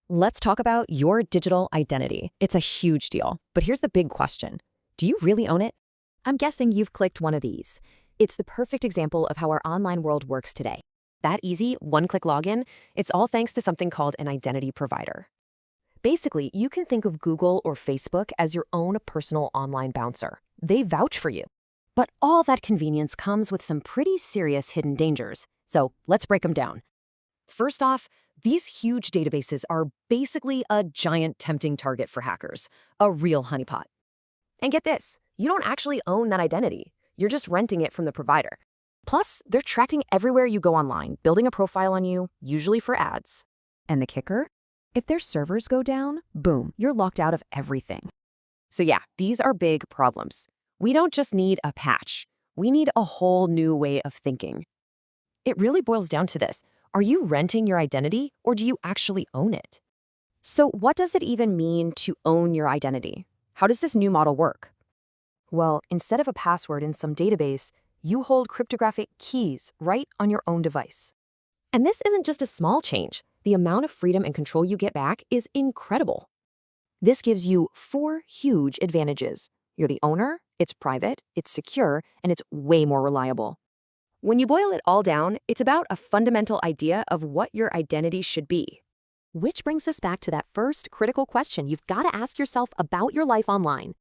Let's talk about your digital identity. It's a huge deal, but here's the big question. Do you really own it? I'm guessing you've clicked one of these. It's the perfect example of how our online world works today. That easy, one-click login? It's all thanks to something called an identity provider. Basically, you can think of Google or Facebook as your own personal online bouncer. They vouch for you. But all that convenience comes with some pretty serious hidden dangers. So let's break them down. First off, these huge databases are basically a giant tempting target for hackers, a real honeypot. And get this, you don't actually own that identity. You're just renting it from the provider. Plus, they're tracking everywhere you go online, building a profile on you, usually for ads. And the kicker? If their servers go down, boom, you're locked out of everything. So yeah, these are big problems. We don't just need a patch. We need a whole new way of thinking. It really boils down to this. Are you renting your identity, or do you actually own it? So what does it even mean to own your identity? How does this new model work? Well, instead of a password in some database, you hold cryptographic keys right on your own device. And this isn't just a small change. The amount of freedom and control you get back is incredible. This gives you 4 huge advantages. You're the owner, it's private, it's secure, and it's way more reliable. When you boil it all down, it's about a fundamental idea of what your identity should be. Which brings us back to that first critical question you've got to ask yourself about your life online.